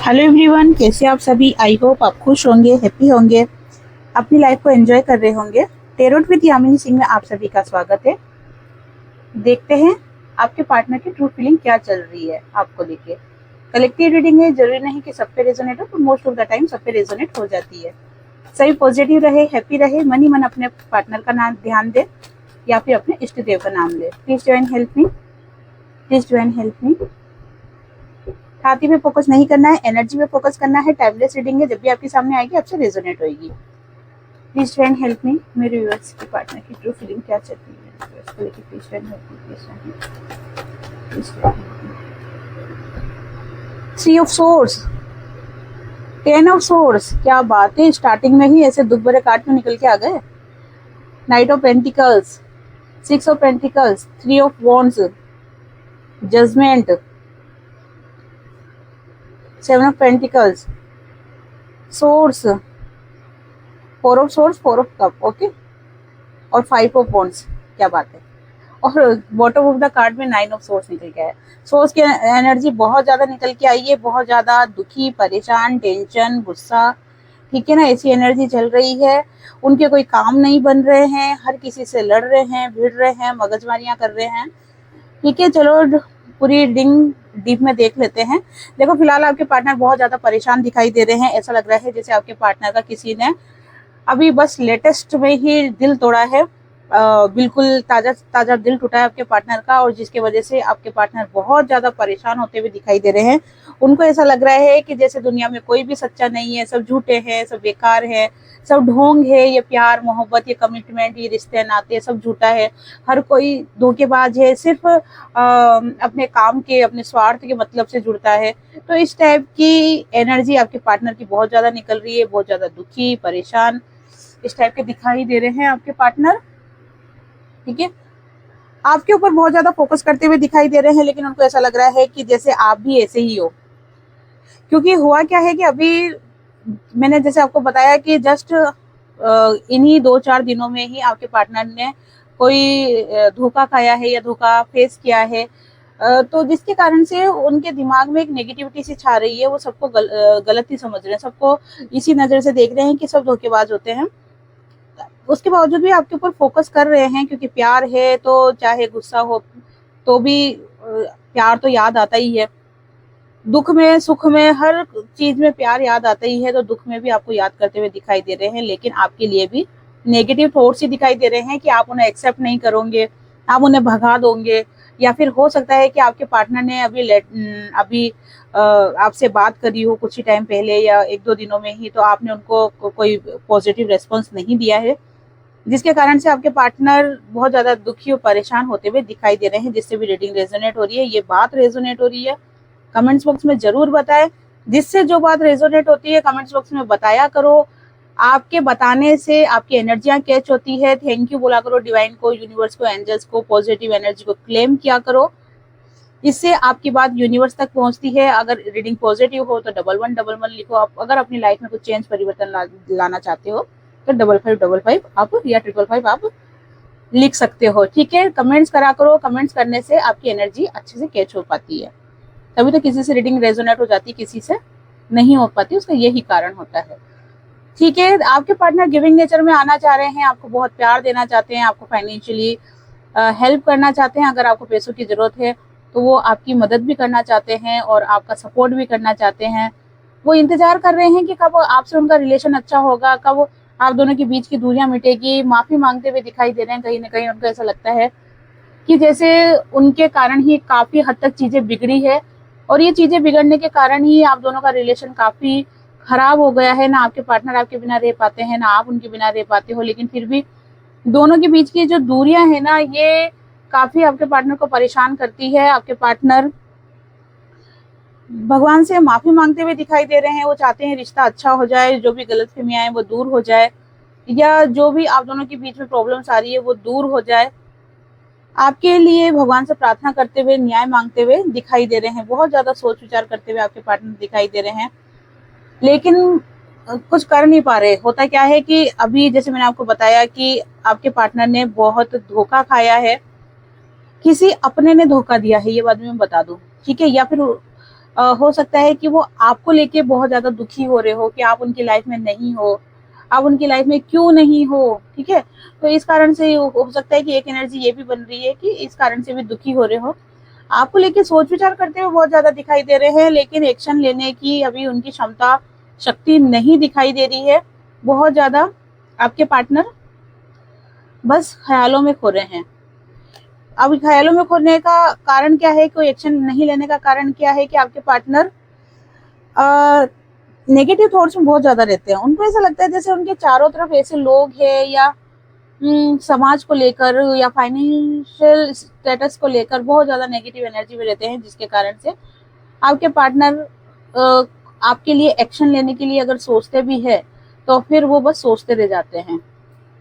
Hello everyone, कैसे आप सभी। आई होप आप खुश होंगे, हैप्पी होंगे, अपनी लाइफ को एंजॉय कर रहे होंगे। टेरोट विद यामिनी सिंह में आप सभी का स्वागत है। देखते हैं आपके पार्टनर की ट्रू फीलिंग क्या चल रही है आपको लेके। कलेक्टिव रीडिंग है, जरूरी नहीं कि सब पे रेजोनेट हो, तो मोस्ट ऑफ द टाइम सब पे रेजोनेट हो जाती है। सभी पॉजिटिव रहे, हैप्पी रहे, मन ही मन अपने पार्टनर का नाम ध्यान दे या फिर अपने इष्ट देव का नाम ले। Please join help me, please join help me. छाती पे फोकस नहीं करना है, एनर्जी पे फोकस करना है। टाइमलेस रीडिंग है, जब भी आपके सामने आएगी आपसे रेजोनेट होगी। Please join help me. मेरे व्यूअर्स के पार्टनर की ट्रू फीलिंग क्या चल रही है इसको लेके। Please join help me, please join help me. 3 of swords, 10 of swords, क्या बात है। स्टार्टिंग में ही ऐसे दुख भरे कार्ड में निकल के आ गए। Knight of pentacles, 6 of pentacles, 3 of wands, judgement, 7 of pentacles, swords, 4 of swords, 4 of cup, okay, और 5 ऑफ वॉन्ड्स। क्या बात है। और बॉटम ऑफ द कार्ड में 9 ऑफ सोर्स निकल के आया। सोर्स की एनर्जी बहुत ज्यादा निकल के आई है, बहुत ज्यादा दुखी, परेशान, टेंशन, गुस्सा, ठीक है ना, ऐसी एनर्जी चल रही है। उनके कोई काम नहीं बन रहे हैं, हर किसी से लड़ रहे हैं, भिड़ रहे हैं, मगजमारियां कर रहे हैं। ठीक है, चलो पूरी रीडिंग डीप में देख लेते हैं। देखो, फिलहाल आपके पार्टनर बहुत ज्यादा परेशान दिखाई दे रहे हैं। ऐसा लग रहा है जैसे आपके पार्टनर का किसी ने अभी बस लेटेस्ट में ही दिल तोड़ा है। बिल्कुल ताजा ताजा दिल टूटा है आपके पार्टनर का, और जिसके वजह से आपके पार्टनर बहुत ज्यादा परेशान होते हुए दिखाई दे रहे हैं। उनको ऐसा लग रहा है कि जैसे दुनिया में कोई भी सच्चा नहीं है, सब झूठे हैं, सब बेकार है, सब ढोंग है। ये प्यार, मोहब्बत, ये कमिटमेंट, ये रिश्ते नाते सब झूठा है। हर कोई धोखेबाज है, सिर्फ अपने काम के, अपने स्वार्थ के मतलब से जुड़ता है। तो इस टाइप की एनर्जी आपके पार्टनर की बहुत ज्यादा निकल रही है। बहुत ज्यादा दुखी, परेशान, इस टाइप के दिखाई दे रहे हैं आपके पार्टनर। ठीक है, आपके ऊपर बहुत ज्यादा फोकस करते हुए दिखाई दे रहे हैं, लेकिन उनको ऐसा लग रहा है कि जैसे आप भी ऐसे ही हो। क्योंकि हुआ क्या है कि अभी मैंने जैसे आपको बताया कि जस्ट इन्हीं 2-4 दिनों में ही आपके पार्टनर ने कोई धोखा खाया है या धोखा फेस किया है। तो जिसके कारण से उनके दिमाग में एक नेगेटिविटी सी छा रही है। वो सबको गलत ही समझ रहे हैं, सबको इसी नजर से देख रहे हैं कि सब धोखेबाज होते हैं। उसके बावजूद भी आपके ऊपर फोकस कर रहे हैं, क्योंकि प्यार है तो चाहे गुस्सा हो तो भी प्यार तो याद आता ही है। दुख में, सुख में, हर चीज में प्यार याद आता ही है। तो दुख में भी आपको याद करते हुए दिखाई दे रहे हैं, लेकिन आपके लिए भी नेगेटिव थॉट्स ही दिखाई दे रहे हैं कि आप उन्हें एक्सेप्ट नहीं करोगे, आप उन्हें भगा दोगे। या फिर हो सकता है कि आपके पार्टनर ने अभी आपसे बात करी हो कुछ ही टाइम पहले या 1-2 दिनों में ही, तो आपने उनको कोई पॉजिटिव रेस्पॉन्स नहीं दिया है, जिसके कारण से आपके पार्टनर बहुत ज्यादा दुखी और परेशान होते हुए दिखाई दे रहे हैं। जिससे भी रीडिंग रेजोनेट हो रही है, ये बात रेजोनेट हो रही है, कमेंट्स बॉक्स में जरूर बताएं। जिससे जो बात रेजोनेट होती है कमेंट्स बॉक्स में बताया करो। आपके बताने से आपकी एनर्जियां कैच होती है। थैंक यू बोला करो डिवाइन को, यूनिवर्स को, एंजल्स को, पॉजिटिव एनर्जी को क्लेम किया करो। इससे आपकी बात यूनिवर्स तक पहुंचती है। अगर रीडिंग पॉजिटिव हो तो 1111 लिखो। आप अगर अपनी लाइफ में कुछ चेंज, परिवर्तन लाना चाहते हो तो 5555 आप या 555 आप लिख सकते हो। ठीक है, कमेंट्स करा करो। कमेंट्स करने से आपकी एनर्जी अच्छे से कैच हो पाती है। तभी तो किसी से रीडिंग रेजोनेट हो जाती है, किसी से नहीं हो पाती। उसका यही कारण होता है। ठीक है, आपके पार्टनर गिविंग नेचर में आना चाह रहे हैं, आपको बहुत प्यार देना चाहते हैं, आपको फाइनेंशियली हेल्प करना चाहते हैं। अगर आपको पैसों की जरूरत है तो वो आपकी मदद भी करना चाहते हैं और आपका सपोर्ट भी करना चाहते हैं। वो इंतजार कर रहे हैं कि कब आपसे उनका रिलेशन अच्छा होगा, कब आप दोनों के बीच की दूरियां मिटेगी। माफी मांगते हुए दिखाई दे रहे हैं। कहीं ना कहीं उनको ऐसा लगता है कि जैसे उनके कारण ही काफी हद तक चीजें बिगड़ी है, और ये चीजें बिगड़ने के कारण ही आप दोनों का रिलेशन काफी खराब हो गया है। ना आपके पार्टनर आपके बिना रह पाते हैं, ना आप उनके बिना रह पाते हो, लेकिन फिर भी दोनों के बीच की जो दूरियां है ना, ये काफी आपके पार्टनर को परेशान करती है। आपके पार्टनर भगवान से माफी मांगते हुए दिखाई दे रहे हैं। वो चाहते हैं रिश्ता अच्छा हो जाए, जो भी गलतफहमियां हैं वो दूर हो जाए, या जो भी आप दोनों के बीच में प्रॉब्लम्स आ रही है वो दूर हो जाए। आपके लिए भगवान से प्रार्थना करते हुए, न्याय मांगते हुए दिखाई दे रहे हैं। बहुत ज्यादा सोच विचार करते हुए आपके पार्टनर दिखाई दे रहे हैं, लेकिन कुछ कर नहीं पा रहे। होता क्या है कि अभी जैसे मैंने आपको बताया कि आपके पार्टनर ने बहुत धोखा खाया है, किसी अपने ने धोखा दिया है, ये बात मैं बता दूं। ठीक है, या फिर हो सकता है कि वो आपको लेके बहुत ज्यादा दुखी हो रहे हो कि आप उनकी लाइफ में नहीं हो, आप उनकी लाइफ में क्यों नहीं हो, ठीक है। तो इस कारण से हो सकता है कि एक एनर्जी ये भी बन रही है कि इस कारण से भी दुखी हो रहे हो, आपको लेके सोच विचार करते हुए बहुत ज्यादा दिखाई दे रहे हैं, लेकिन एक्शन लेने की अभी उनकी क्षमता शक्ति नहीं दिखाई दे रही है बहुत ज्यादा। आपके पार्टनर बस ख्यालों में खो रहे हैं। अब ख्यालों में खोने का कारण क्या है, कोई एक्शन नहीं लेने का कारण क्या है कि आपके पार्टनर नेगेटिव थॉट्स में बहुत ज्यादा रहते हैं। उनको ऐसा लगता है जैसे उनके चारों तरफ ऐसे लोग हैं, या समाज को लेकर या फाइनेंशियल स्टेटस को लेकर बहुत ज्यादा नेगेटिव एनर्जी में रहते हैं, जिसके कारण से आपके पार्टनर आपके लिए एक्शन लेने के लिए अगर सोचते भी है तो फिर वो बस सोचते रह जाते हैं,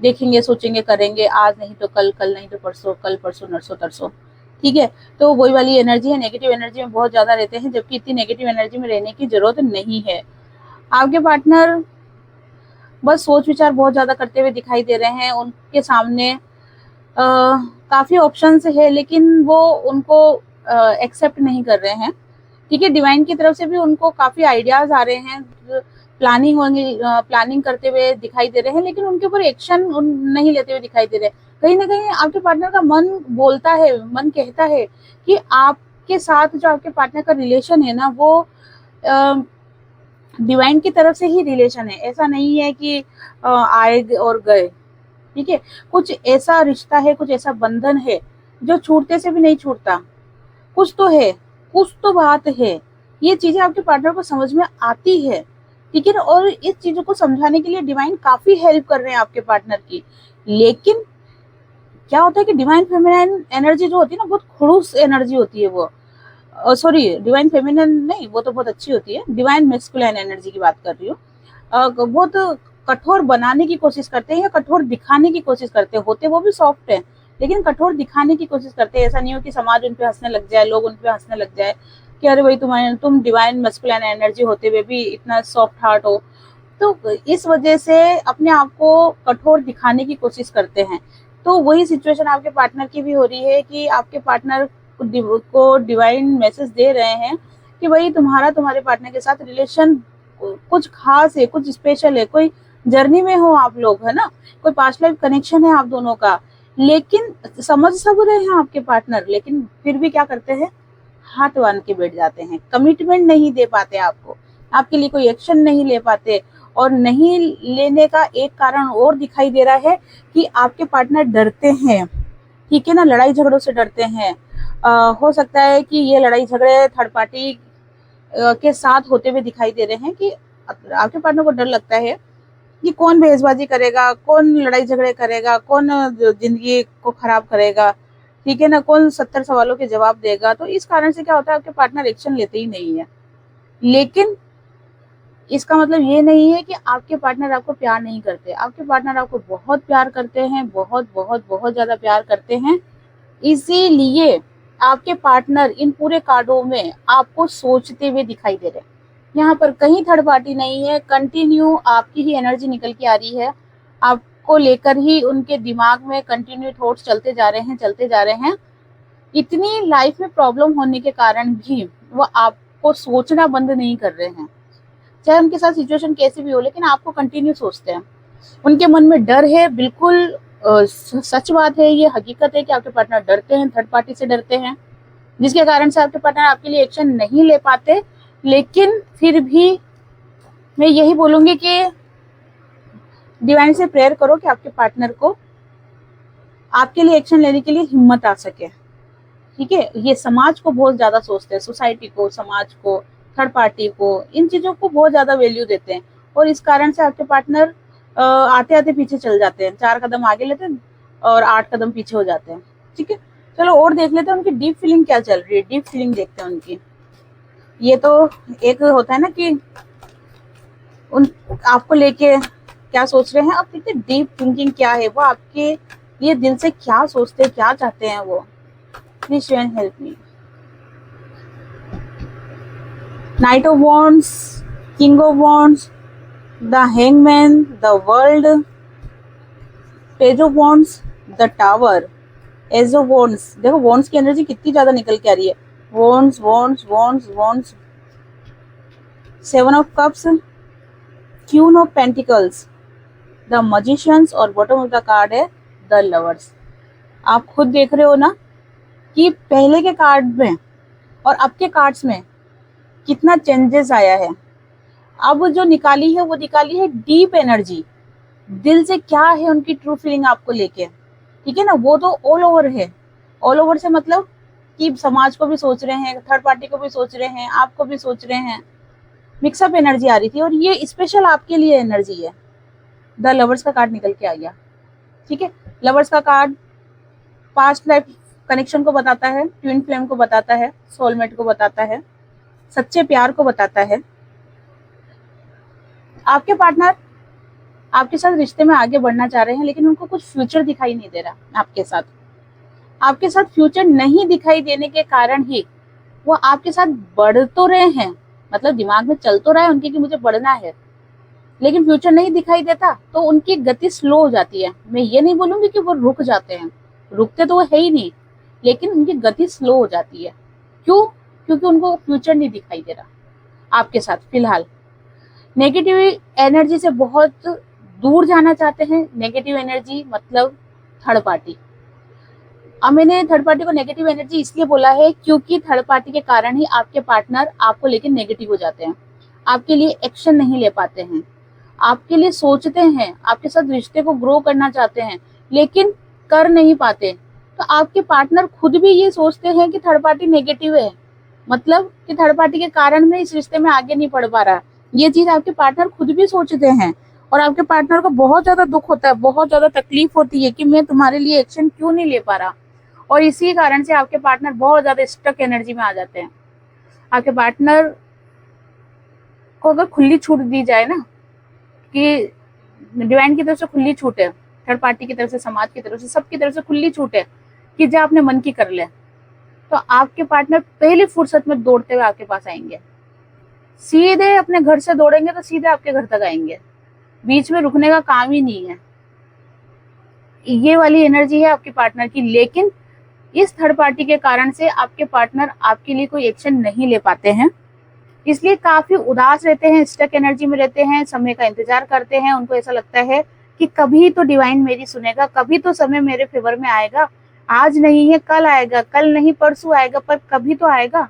देखेंगे सोचेंगे करेंगे, आज नहीं तो कल, कल नहीं तो परसों, कल परसों नरसों तरसों, ठीक है। तो वही वाली एनर्जी है, नेगेटिव एनर्जी में बहुत ज्यादा रहते हैं, जबकि इतनी नेगेटिव एनर्जी में रहने की जरूरत नहीं है। आपके पार्टनर बस सोच विचार बहुत ज्यादा करते हुए दिखाई दे रहे हैं। उनके सामने काफी ऑप्शंस है, लेकिन वो उनको एक्सेप्ट नहीं कर रहे हैं, ठीक है। डिवाइन की तरफ से भी उनको काफी आइडियाज आ रहे हैं, प्लानिंग होंगी, प्लानिंग करते हुए दिखाई दे रहे हैं, लेकिन उनके ऊपर एक्शन नहीं लेते हुए दिखाई दे रहे हैं। कहीं ना कहीं आपके पार्टनर का मन बोलता है, मन कहता है कि आपके साथ जो आपके पार्टनर का रिलेशन है ना, वो डिवाइन की तरफ से ही रिलेशन है। ऐसा नहीं है कि आए और गए, ठीक है। कुछ ऐसा रिश्ता है, कुछ ऐसा बंधन है जो छूटते से भी नहीं छूटता। कुछ तो है, कुछ तो बात है, ये चीजें आपके पार्टनर को समझ में आती है, ठीक है ना। और इस चीजों को समझाने के लिए डिवाइन काफी हेल्प कर रहे हैं आपके पार्टनर की। लेकिन क्या होता है कि डिवाइन फेमिनाइन एनर्जी जो होती है ना, बहुत खड़ूस एनर्जी होती है वो। सॉरी, डिवाइन फेमिनिन नहीं, वो तो बहुत अच्छी होती है, डिवाइन मैस्कुलाइन एनर्जी की बात कर रही हूँ। बहुत कठोर बनाने की कोशिश करते हैं या कठोर दिखाने की कोशिश करते हैं, होते वो भी सॉफ्ट है, लेकिन कठोर दिखाने की कोशिश करते हैं। ऐसा नहीं हो कि समाज उन पे हंसने लग जाए, लोग उन पे हंसने लग जाए कि अरे भाई तुम डिवाइन मैस्कुलाइन एनर्जी होते हुए भी इतना सॉफ्ट हार्ट हो। तो इस वजह से अपने आप को कठोर दिखाने की कोशिश करते हैं। तो वही सिचुएशन आपके पार्टनर की भी हो रही है कि आपके पार्टनर को डिवाइन मैसेज दे रहे हैं कि भाई तुम्हारे पार्टनर के साथ रिलेशन कुछ खास है, कुछ स्पेशल है, कोई जर्नी में हो आप लोग, है ना, कोई पास्ट लाइफ कनेक्शन है आप दोनों का। लेकिन समझ सब रहे हैं आपके पार्टनर, लेकिन फिर भी क्या करते हैं, हाथ बांध के बैठ जाते हैं, कमिटमेंट नहीं दे पाते आपको, आपके लिए कोई एक्शन नहीं ले पाते। और नहीं लेने का एक कारण और दिखाई दे रहा है कि आपके पार्टनर डरते हैं, ठीक है ना, लड़ाई झगड़ों से डरते हैं। हो सकता है कि ये लड़ाई झगड़े थर्ड पार्टी के साथ होते हुए दिखाई दे रहे हैं, कि आपके पार्टनर को डर लगता है कि कौन भेजबाजी करेगा, कौन लड़ाई झगड़े करेगा, कौन जिंदगी को खराब करेगा, ठीक है ना, कौन 70 सवालों के जवाब देगा। तो इस कारण से क्या होता है, आपके पार्टनर एक्शन लेते ही नहीं है। लेकिन इसका मतलब ये नहीं है कि आपके पार्टनर आपको प्यार नहीं करते, आपके पार्टनर आपको बहुत प्यार करते हैं, बहुत बहुत बहुत ज्यादा प्यार करते हैं। इसीलिए आपके पार्टनर इन पूरे कार्डों में आपको सोचते हुए दिखाई दे रहे हैं। यहाँ पर कहीं थर्ड पार्टी नहीं है, कंटिन्यू आपकी ही एनर्जी निकल के आ रही है, आपको लेकर ही उनके दिमाग में कंटिन्यू थॉट्स चलते जा रहे हैं, चलते जा रहे हैं। इतनी लाइफ में प्रॉब्लम होने के कारण भी वो आपको सोचना बंद नहीं कर रहे हैं, चाहे उनके साथ सिचुएशन कैसी भी हो, लेकिन आपको कंटिन्यू सोचते हैं। उनके मन में डर है, बिल्कुल सच बात है, ये हकीकत है कि आपके पार्टनर डरते हैं, थर्ड पार्टी से डरते हैं, जिसके कारण से आपके पार्टनर आपके लिए एक्शन नहीं ले पाते। लेकिन फिर भी मैं यही बोलूंगी कि डिवाइन से प्रेयर करो कि आपके पार्टनर को आपके लिए एक्शन लेने के लिए हिम्मत आ सके, ठीक है। ये समाज को बहुत ज्यादा सोचते हैं, सोसाइटी को, समाज को, थर्ड पार्टी को, इन चीजों को बहुत ज्यादा वैल्यू देते हैं, और इस कारण से आपके पार्टनर आते आते पीछे चल जाते हैं, 4 कदम आगे लेते हैं और 8 कदम पीछे हो जाते हैं, ठीक है। चलो और देख लेते हैं उनकी डीप फीलिंग क्या चल रही है, डीप फीलिंग देखते हैं उनकी। ये तो एक होता है ना कि उन आपको लेके क्या सोच रहे हैं, अब देखते हैं डीप थिंकिंग क्या है, वो आपके लिए दिल से क्या सोचते हैं, क्या चाहते हैं वो। Please help me. Knight of Wands, King of Wands, the Hangman, the World, Page of Wands, the Tower, Ace of Wands। देखो Wands की एनर्जी कितनी ज्यादा निकल के आ रही है, Wands, Wands, Wands, Wands, seven of cups, queen of pentacles, the magicians, और bottom of the card है द लवर्स। आप खुद देख रहे हो ना कि पहले के कार्ड में और अब के कार्ड्स में कितना चेंजेस आया है। अब जो निकाली है वो निकाली है डीप एनर्जी, दिल से क्या है उनकी ट्रू फीलिंग आपको लेके, ठीक है ना। वो तो ऑल ओवर है, ऑल ओवर से मतलब कि समाज को भी सोच रहे हैं, थर्ड पार्टी को भी सोच रहे हैं, आपको भी सोच रहे हैं। मिक्सअप एनर्जी आ रही थी और ये स्पेशल आपके लिए एनर्जी है। द लवर्स का कार्ड निकल के आ गया, ठीक है। लवर्स का कार्ड पास्ट लाइफ कनेक्शन को बताता है, ट्विन फ्लेम को बताता है, सोलमेट को बताता है, सच्चे प्यार को बताता है। आपके पार्टनर आपके साथ रिश्ते में आगे बढ़ना चाह रहे हैं, लेकिन उनको कुछ फ्यूचर दिखाई नहीं दे रहा आपके साथ। आपके साथ फ्यूचर नहीं दिखाई देने के कारण ही वो आपके साथ बढ़ तो रहे हैं, मतलब दिमाग में चल तो रहा है उनके कि मुझे बढ़ना है, लेकिन फ्यूचर नहीं दिखाई देता तो उनकी गति स्लो हो जाती है। मैं ये नहीं बोलूंगी कि वो रुक जाते हैं, रुकते तो वो है ही नहीं, लेकिन उनकी गति स्लो हो जाती है। क्यों? क्योंकि उनको फ्यूचर नहीं दिखाई दे रहा आपके साथ फिलहाल। नेगेटिव एनर्जी से बहुत दूर जाना चाहते हैं। नेगेटिव एनर्जी मतलब थर्ड पार्टी। अब मैंने थर्ड पार्टी को नेगेटिव एनर्जी इसलिए बोला है क्योंकि थर्ड पार्टी के कारण ही आपके पार्टनर आपको लेकर नेगेटिव हो जाते हैं, आपके लिए एक्शन नहीं ले पाते हैं, आपके लिए सोचते हैं, आपके साथ रिश्ते को ग्रो करना चाहते हैं, लेकिन कर नहीं पाते। तो आपके पार्टनर खुद भी ये सोचते हैं कि थर्ड पार्टी नेगेटिव है, मतलब कि थर्ड पार्टी के कारण मैं इस रिश्ते में आगे नहीं बढ़ पा रहा। ये चीज आपके पार्टनर खुद भी सोचते हैं और आपके पार्टनर को बहुत ज्यादा दुख होता है, बहुत ज्यादा तकलीफ होती है कि मैं तुम्हारे लिए एक्शन क्यों नहीं ले पा रहा। और इसी कारण से आपके पार्टनर बहुत ज्यादा स्टक एनर्जी में आ जाते हैं। आपके पार्टनर को अगर खुली छूट दी जाए ना, कि डिवाइन की तरफ से खुली छूट है, थर्ड पार्टी की तरफ से, समाज की तरफ से, सबकी तरफ से खुली छूट है कि जा अपने मन की कर ले, तो आपके पार्टनर पहली फुर्सत में दौड़ते हुए आपके पास आएंगे। सीधे अपने घर से दौड़ेंगे तो सीधे आपके घर तक आएंगे, बीच में रुकने का काम ही नहीं है। ये वाली एनर्जी है आपके पार्टनर की। लेकिन इस थर्ड पार्टी के कारण से आपके पार्टनर आपके लिए कोई एक्शन नहीं ले पाते हैं, इसलिए काफी उदास रहते हैं, स्टक एनर्जी में रहते हैं, समय का इंतजार करते हैं। उनको ऐसा लगता है कि कभी तो डिवाइन मेरी सुनेगा, कभी तो समय मेरे फेवर में आएगा, आज नहीं है कल आएगा, कल नहीं परसों आएगा, पर कभी तो आएगा।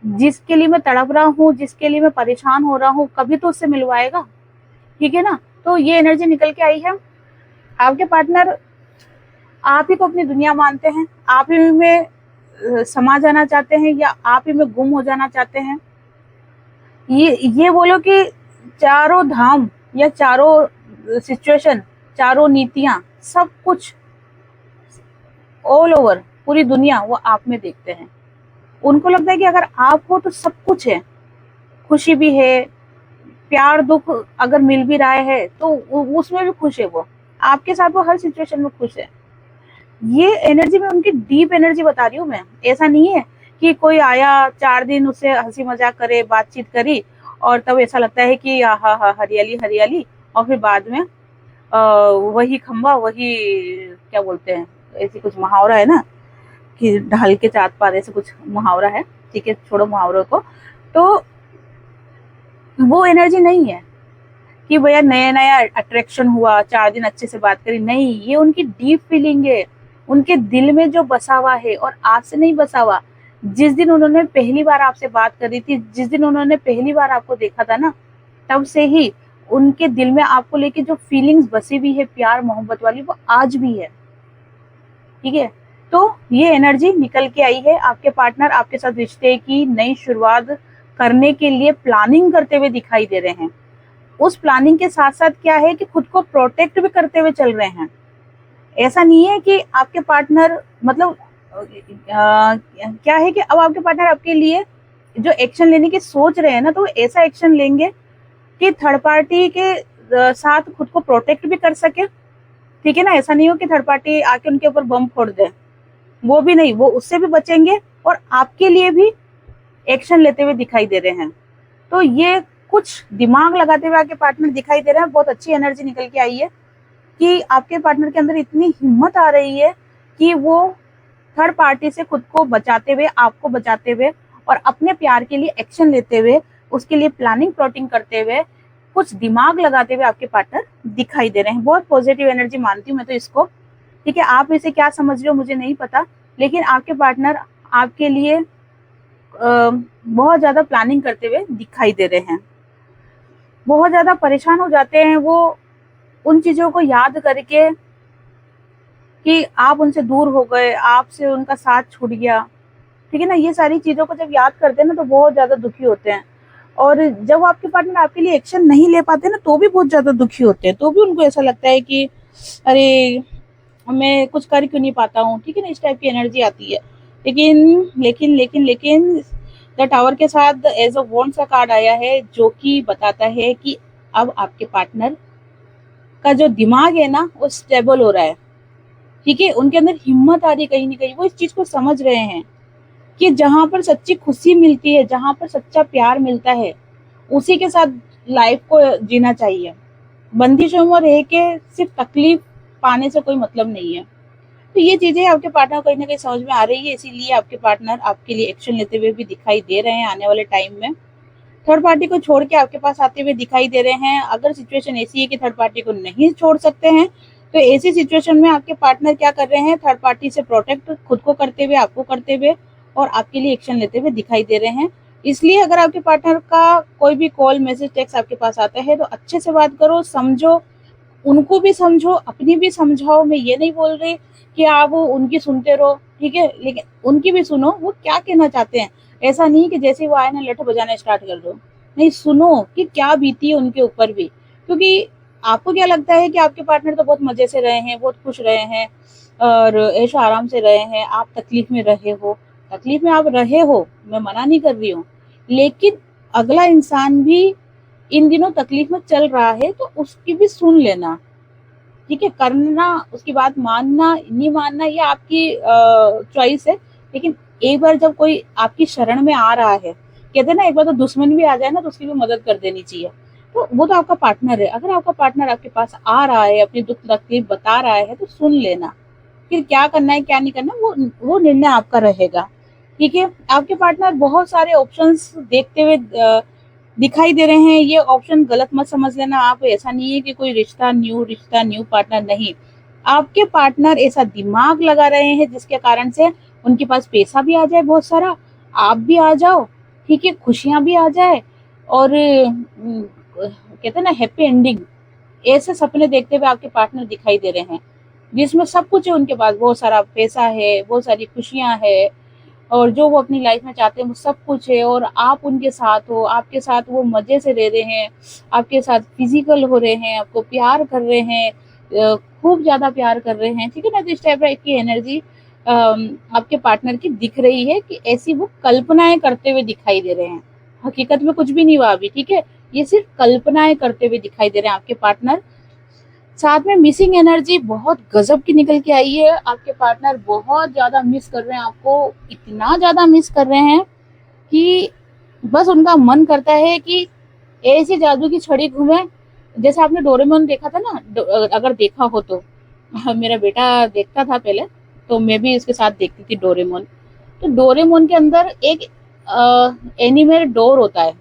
जिसके लिए मैं तड़प रहा हूँ, जिसके लिए मैं परेशान हो रहा हूँ, कभी तो उससे मिलवाएगा, ठीक है ना। तो ये एनर्जी निकल के आई है। आपके पार्टनर आप ही को अपनी दुनिया मानते हैं, आप ही में समा जाना चाहते हैं या आप ही में गुम हो जाना चाहते हैं। ये बोलो कि चारों धाम या चारों सिचुएशन, चारों नीतियां, सब कुछ ऑल ओवर पूरी दुनिया वो आप में देखते हैं। उनको लगता है कि अगर आप हो तो सब कुछ है, खुशी भी है, प्यार दुख अगर मिल भी रहा है तो उसमें भी खुश है। वो आपके साथ वो हर सिचुएशन में खुश है। ये एनर्जी में उनकी डीप एनर्जी बता रही हूँ मैं। ऐसा नहीं है कि कोई आया 4 दिन उससे हंसी मजाक करे, बातचीत करी और तब ऐसा लगता है कि हा हा हरियाली हरियाली, और फिर बाद में वही खंबा, वही क्या बोलते हैं, ऐसी कुछ मुहावरा है ना कि ढाल के चाँद पार, ऐसे कुछ मुहावरा है, ठीक है, छोड़ो मुहावरों को। तो वो एनर्जी नहीं है कि भैया नया नया अट्रैक्शन हुआ, 4 दिन अच्छे से बात करी, नहीं, ये उनकी डीप फीलिंग है, उनके दिल में जो बसा हुआ है, और आज से नहीं बसा हुआ। जिस दिन उन्होंने पहली बार आपसे बात करी थी, जिस दिन उन्होंने पहली बार आपको देखा था ना, तब से ही उनके दिल में आपको लेके जो फीलिंग्स बसी हुई है, प्यार मोहब्बत वाली, वो आज भी है, ठीक है। तो ये एनर्जी निकल के आई है। आपके पार्टनर आपके साथ रिश्ते की नई शुरुआत करने के लिए प्लानिंग करते हुए दिखाई दे रहे हैं। उस प्लानिंग के साथ साथ क्या है कि खुद को प्रोटेक्ट भी करते हुए चल रहे हैं। ऐसा नहीं है कि आपके पार्टनर मतलब क्या है कि अब आपके पार्टनर आपके लिए जो एक्शन लेने की सोच रहे हैं ना, तो वो ऐसा एक्शन लेंगे कि थर्ड पार्टी के साथ खुद को प्रोटेक्ट भी कर सके, ठीक है ना। ऐसा नहीं हो कि थर्ड पार्टी आके उनके ऊपर बम फोड़ दे, वो भी नहीं, वो उससे भी बचेंगे और आपके लिए भी एक्शन लेते हुए दिखाई दे रहे हैं। तो ये कुछ दिमाग लगाते हुए आपके पार्टनर दिखाई दे रहे हैं। बहुत अच्छी एनर्जी निकल के आई है कि आपके पार्टनर के अंदर इतनी हिम्मत आ रही है कि वो थर्ड पार्टी से खुद को बचाते हुए, आपको बचाते हुए और अपने प्यार के लिए एक्शन लेते हुए उसके लिए प्लानिंग प्लॉटिंग करते हुए, कुछ दिमाग लगाते हुए आपके पार्टनर दिखाई दे रहे हैं। बहुत पॉजिटिव एनर्जी मानती हूँ मैं तो इसको, ठीक है। आप इसे क्या समझ रहे हो मुझे नहीं पता, लेकिन आपके पार्टनर आपके लिए बहुत ज्यादा प्लानिंग करते हुए दिखाई दे रहे हैं। बहुत ज्यादा परेशान हो जाते हैं वो उन चीजों को याद करके कि आप उनसे दूर हो गए, आपसे उनका साथ छूट गया, ठीक है ना। ये सारी चीजों को जब याद करते हैं ना तो बहुत ज्यादा दुखी होते हैं। और जब आपके पार्टनर आपके लिए एक्शन नहीं ले पाते ना तो भी बहुत ज्यादा दुखी होते हैं, तो भी उनको ऐसा लगता है कि अरे मैं कुछ कर क्यों नहीं पाता हूँ, ठीक है ना। इस टाइप की एनर्जी आती है। लेकिन लेकिन लेकिन लेकिन द टावर के साथ एज अ वॉन्ड्स का कार्ड आया है, जो कि बताता है कि अब आपके पार्टनर का जो दिमाग है ना वो स्टेबल हो रहा है, ठीक है। उनके अंदर हिम्मत आ रही है, कहीं ना कहीं वो इस चीज को समझ रहे हैं कि जहां पर सच्ची खुशी मिलती है, जहां पर सच्चा प्यार मिलता है, उसी के साथ लाइफ को जीना चाहिए। बंदिशों में रह के सिर्फ तकलीफ पाने से कोई मतलब नहीं है। तो ये चीजें आपके पार्टनर को कहीं ना कहीं समझ में आ रही है, इसीलिए आपके पार्टनर आपके लिए एक्शन लेते हुए भी दिखाई दे रहे हैं आने वाले टाइम में। थर्ड पार्टी को छोड़ के आपके पास आते हुए दिखाई दे रहे हैं। अगर सिचुएशन ऐसी है कि थर्ड पार्टी को नहीं छोड़ सकते हैं, तो ऐसी सिचुएशन में आपके पार्टनर क्या कर रहे हैं, थर्ड पार्टी से प्रोटेक्ट खुद को करते हुए, आपको करते हुए और आपके लिए एक्शन लेते हुए दिखाई दे रहे हैं। इसलिए अगर आपके पार्टनर का कोई भी कॉल, मैसेज, टेक्स्ट आपके पास आता है तो अच्छे से बात करो, समझो, उनको भी समझो, अपनी भी समझाओ। मैं ये नहीं बोल रही कि आप उनकी सुनते रहो, ठीक है, लेकिन उनकी भी सुनो, वो क्या कहना चाहते हैं। ऐसा नहीं कि जैसे वो आए ना लठ बजाना स्टार्ट कर दो, नहीं, सुनो कि क्या बीती है उनके ऊपर भी। क्योंकि आपको क्या लगता है कि आपके पार्टनर तो बहुत मजे से रहे हैं, बहुत खुश रहे हैं और ऐशो आराम से रहे हैं, आप तकलीफ में रहे हो। तकलीफ में आप रहे हो, मैं मना नहीं कर रही हूँ, लेकिन अगला इंसान भी इन दिनों तकलीफ में चल रहा है तो उसकी भी सुन लेना, ठीक है। करना, उसकी बात मानना नहीं मानना ये आपकी चॉइस है, लेकिन एक बार जब कोई आपकी शरण में आ रहा है, कहते हैं ना एक बार तो दुश्मन भी आ जाए ना तो उसकी भी मदद कर देनी चाहिए। तो वो तो आपका पार्टनर है, अगर आपका पार्टनर आपके पास आ रहा है, अपनी दुख तकलीफ बता रहा है तो सुन लेना। फिर क्या करना है क्या नहीं करना वो निर्णय आपका रहेगा, ठीक है। आपके पार्टनर बहुत सारे ऑप्शंस देखते हुए दिखाई दे रहे हैं। ये ऑप्शन गलत मत समझ लेना आप, ऐसा नहीं है कि कोई रिश्ता न्यू पार्टनर नहीं। आपके पार्टनर ऐसा दिमाग लगा रहे हैं जिसके कारण से उनके पास पैसा भी आ जाए बहुत सारा, आप भी आ जाओ, ठीक है, खुशियां भी आ जाए और कहते हैं ना हैप्पी एंडिंग। ऐसे सपने देखते हुए आपके पार्टनर दिखाई दे रहे हैं जिसमें सब कुछ है, उनके पास बहुत सारा पैसा है, बहुत सारी खुशियां है और जो वो अपनी लाइफ में चाहते हैं वो सब कुछ है, और आप उनके साथ हो, आपके साथ वो मजे से रह रहे हैं, आपके साथ फिजिकल हो रहे हैं, आपको प्यार कर रहे हैं, खूब ज्यादा प्यार कर रहे हैं, ठीक है ना। तो इस टाइप की एनर्जी आपके पार्टनर की दिख रही है कि ऐसी वो कल्पनाएं करते हुए दिखाई दे रहे हैं। हकीकत में कुछ भी नहीं हुआ अभी, ठीक है, ये सिर्फ कल्पनाएं करते हुए दिखाई दे रहे हैं आपके पार्टनर। साथ में मिसिंग एनर्जी बहुत गजब की निकल के आई है। आपके पार्टनर बहुत ज्यादा मिस कर रहे हैं आपको, इतना ज्यादा मिस कर रहे हैं कि बस उनका मन करता है कि ऐसी जादू की छड़ी घूमे। जैसे आपने डोरेमोन देखा था ना, अगर देखा हो तो मेरा बेटा देखता था पहले, तो मैं भी इसके साथ देखती थी डोरेमोन। तो डोरेमोन के अंदर एक एनिमेटेड डोर होता है,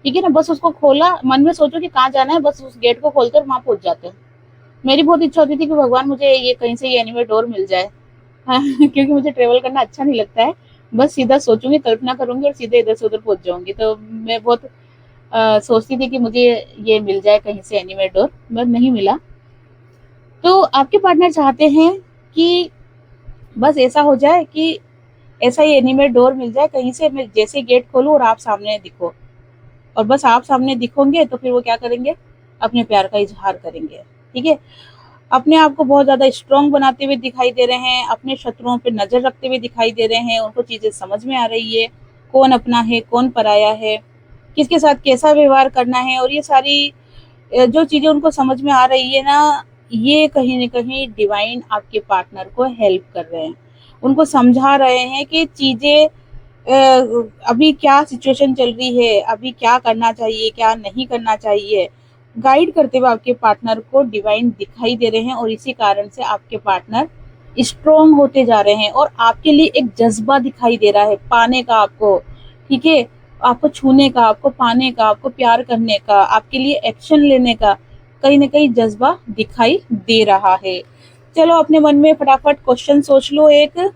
ठीक है ना। बस उसको खोला, मन में सोचो कि कहाँ जाना है, बस उस गेट को खोलते और वहां पहुंच जाते हैं। मेरी बहुत इच्छा होती थी कि भगवान मुझे ये कहीं से ये एनिमे डोर मिल जाए। हाँ, क्योंकि मुझे ट्रेवल करना अच्छा नहीं लगता है। बस सीधा सोचूंगी, कल्पना करूंगी और सीधे इधर से उधर पहुंच जाऊंगी। तो मैं बहुत सोचती थी कि मुझे ये मिल जाए कहीं से एनिमे डोर, बट नहीं मिला। तो आपके पार्टनर चाहते हैं कि बस ऐसा हो जाए कि ऐसा ही एनिमे डोर मिल जाए कहीं से, मैं जैसे गेट खोलूं और आप सामने दिखो, और बस आप सामने दिखोगे तो फिर वो क्या करेंगे, अपने प्यार का इजहार करेंगे, ठीक है। अपने आप को बहुत ज्यादा स्ट्रांग बनाते हुए दिखाई दे रहे हैं, अपने शत्रुओं पर नजर रखते हुए दिखाई दे रहे हैं। उनको चीजें समझ में आ रही है, कौन अपना है कौन पराया है, किसके साथ कैसा व्यवहार करना है, और ये सारी जो चीजें उनको समझ में आ रही है ना, ये कहीं ना कहीं डिवाइन आपके पार्टनर को हेल्प कर रहे हैं। उनको समझा रहे हैं कि चीजें अभी क्या सिचुएशन चल रही है, अभी क्या करना चाहिए क्या नहीं करना चाहिए, गाइड करते हुए आपके पार्टनर को डिवाइन दिखाई दे रहे हैं। और इसी कारण से आपके पार्टनर स्ट्रोंग होते जा रहे हैं और आपके लिए एक जज्बा दिखाई दे रहा है पाने का आपको, ठीक है। आपको छूने का, आपको पाने का, आपको प्यार करने का, आपके लिए एक्शन लेने का कहीं ना कहीं जज्बा दिखाई दे रहा है। चलो अपने मन में फटाफट क्वेश्चन सोच लो एक,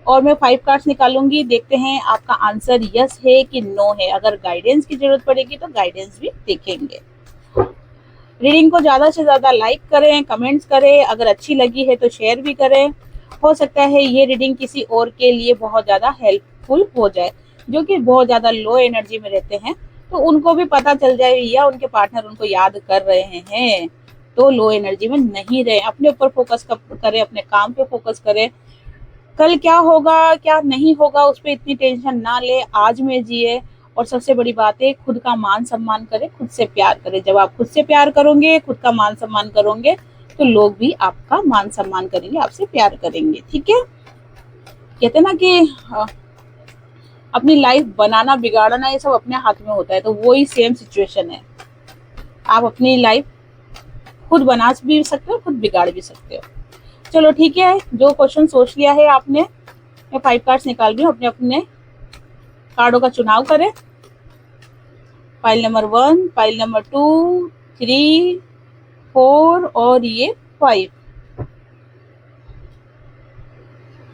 और मैं 5 कार्ड्स निकालूंगी, देखते हैं आपका आंसर यस है कि नो है। अगर गाइडेंस की जरूरत पड़ेगी तो गाइडेंस भी देखेंगे। रीडिंग को ज्यादा से ज्यादा लाइक करें, कमेंट्स करें, अगर अच्छी लगी है तो शेयर भी करें। हो सकता है ये रीडिंग किसी और के लिए बहुत ज्यादा हेल्पफुल हो जाए, जो कि बहुत ज्यादा लो एनर्जी में रहते हैं, तो उनको भी पता चल जाए, या उनके पार्टनर उनको याद कर रहे हैं तो लो एनर्जी में नहीं रहे। अपने ऊपर फोकस करें, अपने काम पे फोकस करें। कल क्या होगा क्या नहीं होगा उस पर इतनी टेंशन ना ले, आज में जिए। और सबसे बड़ी बात है, खुद का मान सम्मान करें, खुद से प्यार करें। जब आप खुद से प्यार करोगे, खुद का मान सम्मान करोगे, तो लोग भी आपका मान सम्मान करेंगे, आपसे प्यार करेंगे। ठीक है, कहते ना कि अपनी लाइफ बनाना बिगाड़ना ये सब अपने हाथ में होता है, तो वही सेम सिचुएशन है। आप अपनी लाइफ खुद बना भी सकते हो, खुद बिगाड़ भी सकते हो। चलो ठीक है, जो क्वेश्चन सोच लिया है आपने, मैं 5 कार्ड्स निकाल रही हूँ, अपने अपने कार्डों का चुनाव करें। पाइल नंबर 1, पाइल नंबर 2, 3, 4 और ये 5।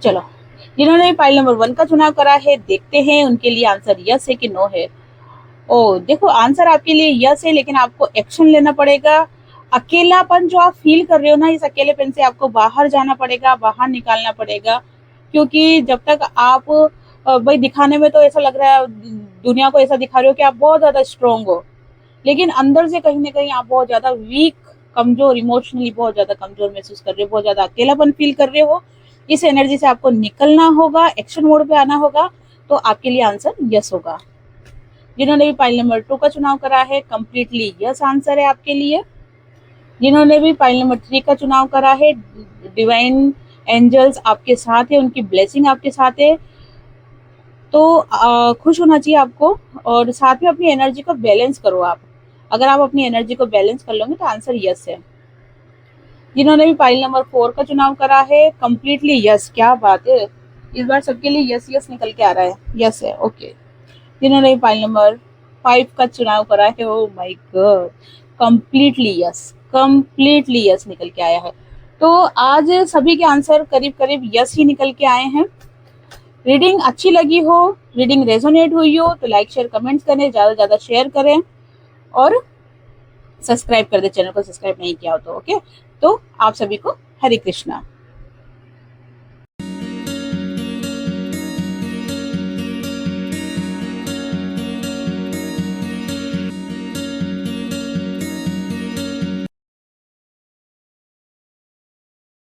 चलो, जिन्होंने पाइल नंबर 1 का चुनाव करा है, देखते हैं उनके लिए आंसर यस है कि नो है। ओ देखो, आंसर आपके लिए यस है, लेकिन आपको एक्शन लेना पड़ेगा। अकेलापन जो आप फील कर रहे हो ना, इस अकेलेपन से आपको बाहर जाना पड़ेगा, बाहर निकालना पड़ेगा। क्योंकि जब तक आप भाई दिखाने में तो ऐसा लग रहा है, दुनिया को ऐसा दिखा रहे हो कि आप बहुत ज्यादा स्ट्रोंग हो, लेकिन अंदर से कहीं ना कहीं आप बहुत ज्यादा वीक, कमजोर, इमोशनली बहुत ज्यादा कमजोर महसूस कर रहे हो, बहुत ज्यादा अकेलापन फील कर रहे हो। इस एनर्जी से आपको निकलना होगा, एक्शन मोड पे आना होगा, तो आपके लिए आंसर यस होगा। जिन्होंने भी पाइल नंबर 2 का चुनाव करा है, कंप्लीटली यस आंसर है आपके लिए। जिन्होंने भी पाइल नंबर 3 का चुनाव करा है, डिवाइन एंजल्स आपके साथ है, उनकी ब्लेसिंग आपके साथ है, तो खुश होना चाहिए आपको। और साथ में अपनी एनर्जी को बैलेंस करो आप। अगर आप अपनी एनर्जी को बैलेंस कर लोगे तो आंसर यस है। जिन्होंने भी पाइल नंबर 4 का चुनाव करा है, कंप्लीटली यस, क्या बात है, इस बार सबके लिए यस यस निकल के आ रहा है, यस है, ओके। जिन्होंने भी पाइल नंबर 5 का चुनाव करा है, oh my God, completely yes, completely yes निकल के आया है। तो आज सभी के आंसर करीब करीब यस ही निकल के आए हैं। रीडिंग अच्छी लगी हो, रीडिंग रेजोनेट हुई हो, तो लाइक शेयर कमेंट्स करें, ज़्यादा से ज़्यादा शेयर करें, और सब्सक्राइब कर दे, चैनल को सब्सक्राइब नहीं किया हो तो। ओके, तो आप सभी को हरे कृष्णा।